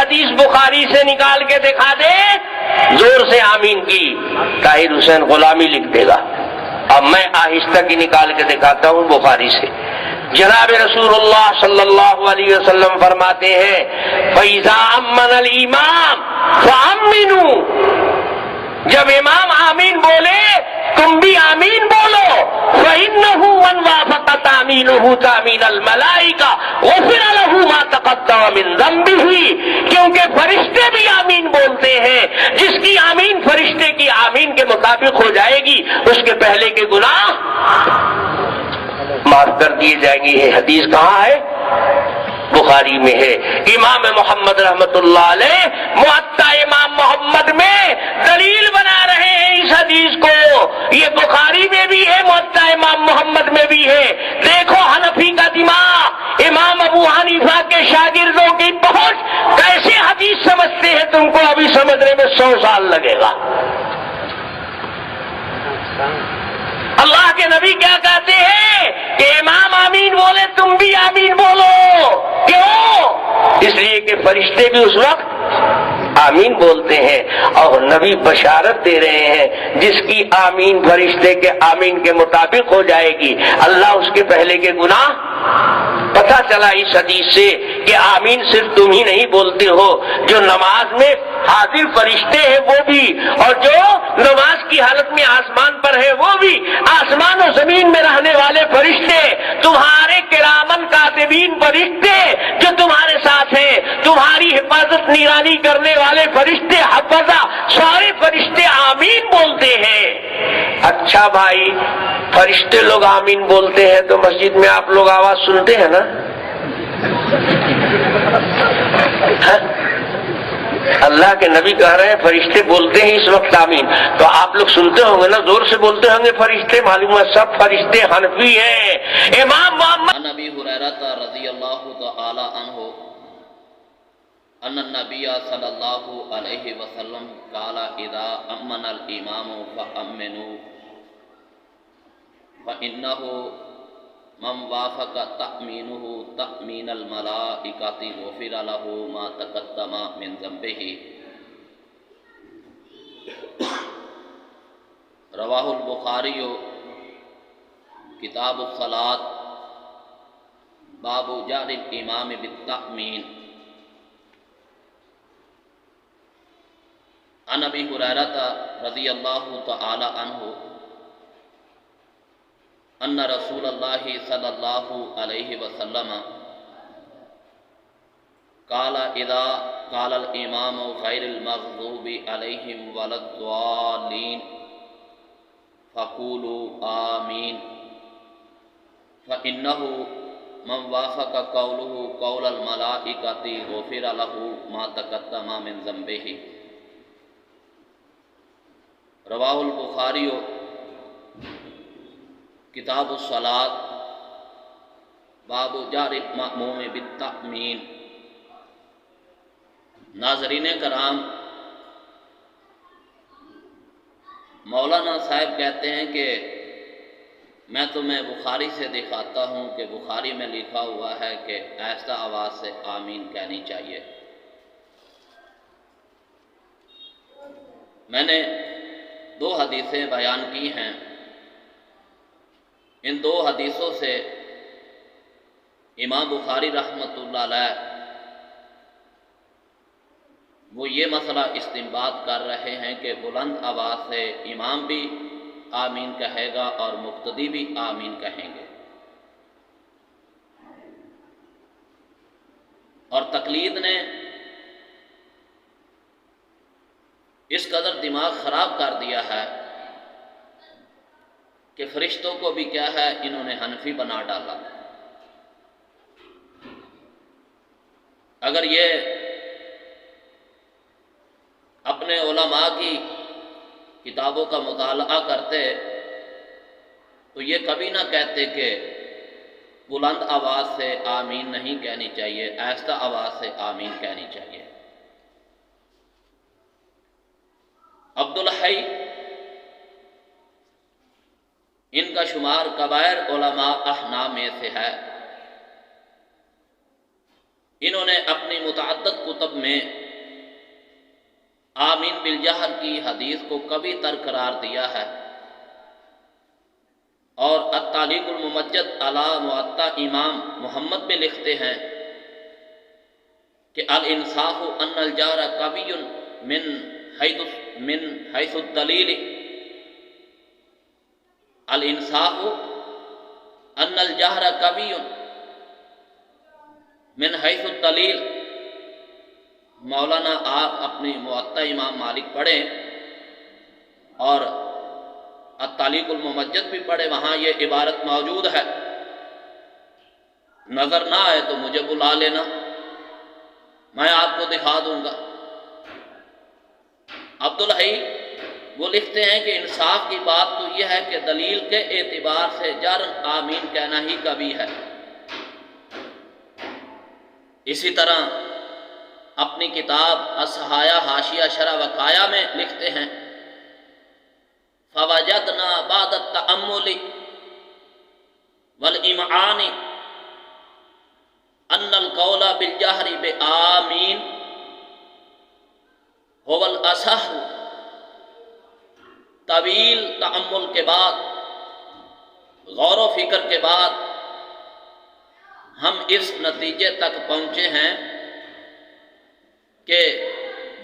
حدیث بخاری سے نکال کے دکھا دے، زور سے آمین کی، طاہر حسین غلامی لکھ دے گا۔ اب میں آہستہ کی نکال کے دکھاتا ہوں بخاری سے۔ جناب رسول اللہ صلی اللہ علیہ وسلم فرماتے ہیں فَإِذَا أَمَّنَ الْإِمَامُ فَأَمِّنُوا، جب امام آمین بولے تم بھی آمین بولو، فَإِنَّهُ مَنْ وَافَقَ تَأْمِينُهُ تَأْمِينَ الْمَلَائِكَةِ غُفِرَ لَهُ مَا تَقَدَّمَ مِنْ ذَنبِهِ، کیونکہ فرشتے بھی آمین بولتے ہیں، جس کی آمین فرشتے کی آمین کے مطابق ہو جائے گی اس کے پہلے کے گناہ معاف کر دیے جائیں گے۔ یہ حدیث کہاں ہے؟ بخاری میں ہے۔ امام محمد رحمت اللہ علیہ موطا امام محمد میں دلیل بنا رہے ہیں اس حدیث کو، یہ بخاری میں بھی ہے، موطا امام محمد میں بھی ہے۔ دیکھو حنفی کا دماغ، امام ابو حنیفہ کے شاگردوں کی پہنچ، کیسے حدیث سمجھتے ہیں، تم کو ابھی سمجھنے میں 100 سال لگے گا۔ اللہ کے نبی کیا کہتے ہیں کہ امام آمین بولے تم بھی آمین بولو، کیوں؟ اس لیے کہ فرشتے بھی اس وقت آمین بولتے ہیں، اور نبی بشارت دے رہے ہیں جس کی آمین فرشتے کے آمین کے مطابق ہو جائے گی اللہ اس کے پہلے کے گناہ۔ پتہ چلا اس حدیث سے کہ آمین صرف تم ہی نہیں بولتے ہو، جو نماز میں حاضر فرشتے ہیں وہ بھی، اور جو نماز کی حالت میں آسمان پر ہے وہ بھی، آسمان و زمین میں رہنے والے فرشتے، تمہارے کرامن کاتبین فرشتے جو تمہارے ساتھ ہیں، تمہاری حفاظت نگرانی کرنے والے فرشتے حفظہ، سارے فرشتے آمین بولتے ہیں۔ اچھا بھائی، فرشتے لوگ آمین بولتے ہیں تو مسجد میں آپ لوگ آواز سنتے ہیں نا؟ اللہ کے نبی کہہ رہے ہیں فرشتے بولتے ہیں اس وقت آمین، تو آپ لوگ سنتے ہوں گے نا، زور سے بولتے ہوں گے فرشتے، معلوم ہے سب فرشتے حنفی ہیں۔ امام محمد عن ابی ہریرہ رضی اللہ تعالی عنہ ان النبی صلی اللہ علیہ وسلم قال اذا امن الامام فامنوا فانه من وافق تأمینه تأمین الملائکۃ غفر له ما تقدم من ذنبه۔ رواہ البخاری کتاب الصلاۃ باب جہر الامام بالتأمین۔ عن ابی ہریرہ رضی اللہ تعالی عنہ ان رسول اللہ صلی اللہ علیہ وسلم قال اذا قال الامام غیر المغضوب علیہم ولا الضالین فقولوا آمین فإنه من وافق قوله قول الملائکۃ غفر له ما تقدم من ذنبه۔ رواہ البخاری کتاب الصلاۃ باب جہر المأموم بالتأمین۔ ناظرین کرام، مولانا صاحب کہتے ہیں کہ میں تمہیں بخاری سے دکھاتا ہوں کہ بخاری میں لکھا ہوا ہے کہ آہستہ آواز سے آمین کہنی چاہیے۔ میں نے 2 حدیثیں بیان کی ہیں، ان 2 حدیثوں سے امام بخاری رحمۃ اللہ علیہ وہ یہ مسئلہ استنباط کر رہے ہیں کہ بلند آواز سے امام بھی آمین کہے گا اور مقتدی بھی آمین کہیں گے، اور تقلید نے اس قدر دماغ خراب کر دیا ہے کہ فرشتوں کو بھی کیا ہے انہوں نے حنفی بنا ڈالا۔ اگر یہ اپنے علماء کی کتابوں کا مطالعہ کرتے تو یہ کبھی نہ کہتے کہ بلند آواز سے آمین نہیں کہنی چاہیے، آہستہ آواز سے آمین کہنی چاہیے۔ عبدالحی ان کا شمار کبائر علماء احناف میں سے ہے، انہوں نے اپنی متعدد کتب کتب میں آمین بالجہر کی حدیث کو کبھی ترک قرار دیا ہے، اور التعلیق الممجد علی معطا امام محمد میں لکھتے ہیں کہ الانصاف ان الجہر قوی من حیث الدلیل، الانصاف ان الجہر قوی من حیث الدلیل۔ مولانا آپ اپنی معطا امام مالک پڑھیں اور التعلیق الممجد بھی پڑھے، وہاں یہ عبارت موجود ہے۔ نظر نہ آئے تو مجھے بلا لینا، میں آپ کو دکھا دوں گا۔ عبدالحی وہ لکھتے ہیں کہ انصاف کی بات تو یہ ہے کہ دلیل کے اعتبار سے جہراً آمین کہنا ہی کبھی ہے۔ اسی طرح اپنی کتاب الصحایا حاشیہ شرح وقایا میں لکھتے ہیں فوجدنا بعد التأمل والإمعان ان القول بالجہر بآمین هو الأصح۔ طویل تأمل کے بعد، غور و فکر کے بعد ہم اس نتیجے تک پہنچے ہیں کہ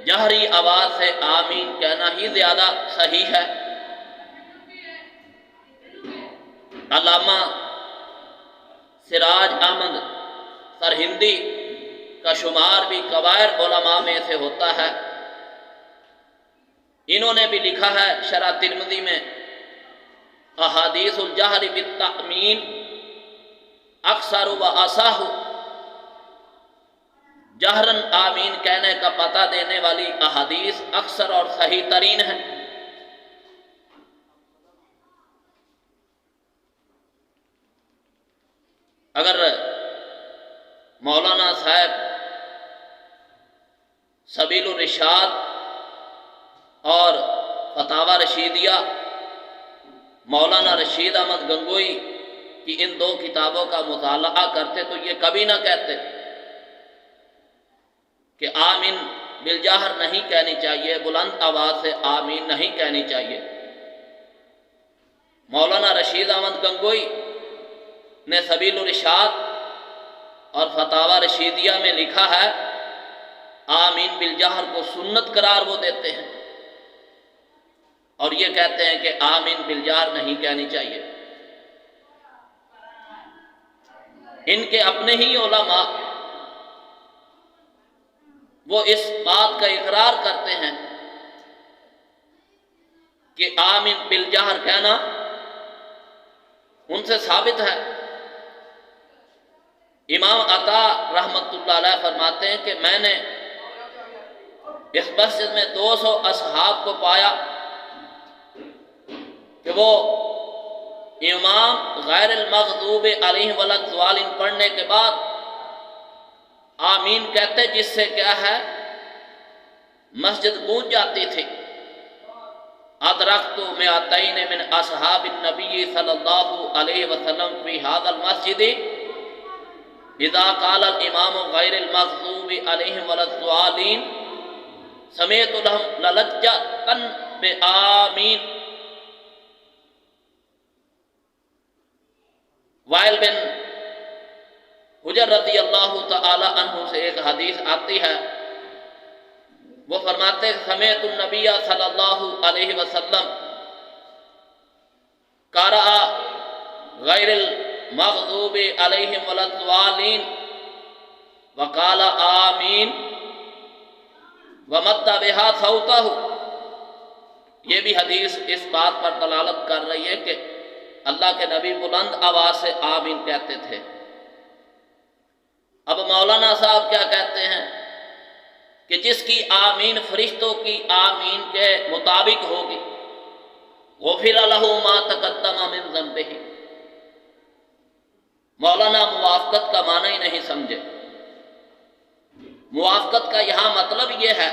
جہری آواز سے آمین کہنا ہی زیادہ صحیح ہے۔ علامہ سراج احمد سرہندی کا شمار بھی کبائر علماء میں سے ہوتا ہے۔ انہوں نے بھی لکھا ہے شرح ترمذی میں احادیث الجہر بالتأمین اکثر و اصح، جہراً آمین کہنے کا پتہ دینے والی احادیث اکثر اور صحیح ترین ہیں۔ اگر مولانا صاحب سبیل الرشاد اور فتاوی رشیدیہ مولانا رشید احمد گنگوئی کی ان دو کتابوں کا مطالعہ کرتے تو یہ کبھی نہ کہتے کہ آمین بالجہر نہیں کہنی چاہیے، بلند آواز سے آمین نہیں کہنی چاہیے۔ مولانا رشید احمد گنگوئی نے سبیل الرشاد اور فتاوی رشیدیہ میں لکھا ہے آمین بالجہر کو سنت قرار وہ دیتے ہیں، اور یہ کہتے ہیں کہ آمین بالجہر نہیں کہنی چاہیے۔ ان کے اپنے ہی علماء وہ اس بات کا اقرار کرتے ہیں کہ آمین بالجہر کہنا ان سے ثابت ہے۔ امام عطا رحمت اللہ علیہ فرماتے ہیں کہ میں نے اس مسجد میں 200 اصحاب کو پایا کہ وہ امام غیر المغضوب علیہم ولا الضالین پڑھنے کے بعد آمین کہتے، جس سے کیا ہے مسجد گونج جاتی تھی۔ ادرکت مئتین من اصحاب النبی صلی اللہ علیہ وسلم فی ھذا المسجد اذا قال الامام غیر المغضوب علیہم ولا الضالین سمعت لهم للجۃ بآمین۔ وائل بن حجر رضی اللہ تعالی عنہ سے ایک حدیث آتی ہے، وہ فرماتے ہیں سمعت النبی صلی اللہ علیہ وسلم قرأ غیر المغضوب علیہم ولا الضالین وقال آمین ومد بہا صوتہ۔ یہ بھی حدیث اس بات پر دلالت کر رہی ہے کہ اللہ کے نبی بلند آواز سے آمین کہتے تھے۔ اب مولانا صاحب کیا کہتے ہیں کہ جس کی آمین فرشتوں کی آمین کے مطابق ہوگی غفر لہ ما تقدم من ذنبہ۔ مولانا موافقت کا معنی ہی نہیں سمجھے۔ موافقت کا یہاں مطلب یہ ہے،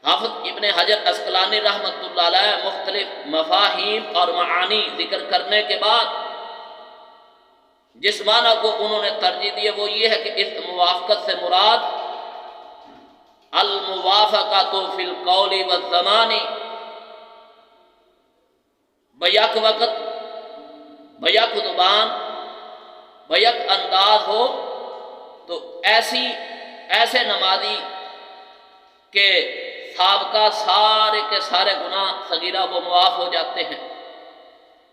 حافظ ابن حجر عسقلانی رحمۃ اللہ علیہ مختلف مفاہیم اور معانی ذکر کرنے کے بعد جس معنی کو انہوں نے ترجیح دی وہ یہ ہے کہ اس موافقت سے مراد الموافقۃ فی القول والزمان، بیک وقت بیک زبان بیک انداز ہو تو ایسے نمازی کہ سابقہ سارے کے سارے گناہ صغیرہ وہ معاف ہو جاتے ہیں۔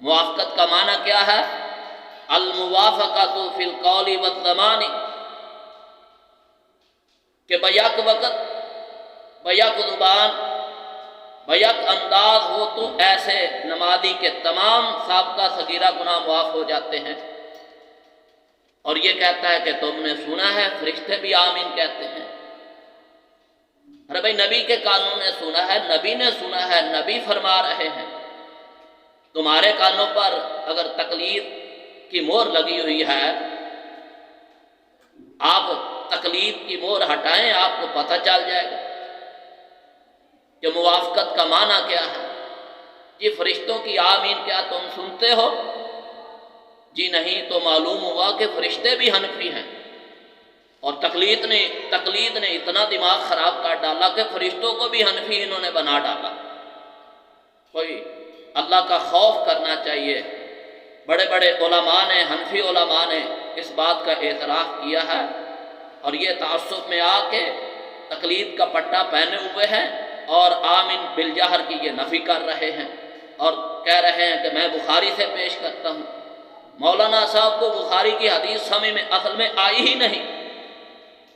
موافقت کا معنی کیا ہے؟ الموافقۃ فی القول والزمان، کہ بیک وقت بیک زبان بیک انداز ہو تو ایسے نمازی کے تمام سابقہ صغیرہ گناہ معاف ہو جاتے ہیں۔ اور یہ کہتا ہے کہ تم نے سنا ہے فرشتے بھی آمین کہتے ہیں۔ ارے بھائی، نبی کے کانوں نے سنا ہے، نبی نے سنا ہے، نبی فرما رہے ہیں۔ تمہارے کانوں پر اگر تقلید کی مہر لگی ہوئی ہے، آپ تقلید کی مہر ہٹائیں، آپ کو پتہ چل جائے گا کہ موافقت کا معنی کیا ہے۔ جی فرشتوں کی آمین کیا تم سنتے ہو؟ جی نہیں، تو معلوم ہوا کہ فرشتے بھی حنفی ہیں، اور تقلید نے اتنا دماغ خراب کر ڈالا کہ فرشتوں کو بھی حنفی انہوں نے بنا ڈالا۔ کوئی اللہ کا خوف کرنا چاہیے۔ بڑے بڑے علماء نے، حنفی علماء نے اس بات کا اعتراف کیا ہے، اور یہ تعصب میں آ کے تقلید کا پٹا پہنے ہوئے ہیں اور آمین بالجہر کی یہ نفی کر رہے ہیں، اور کہہ رہے ہیں کہ میں بخاری سے پیش کرتا ہوں۔ مولانا صاحب کو بخاری کی حدیث سمجھ میں اصل میں آئی ہی نہیں،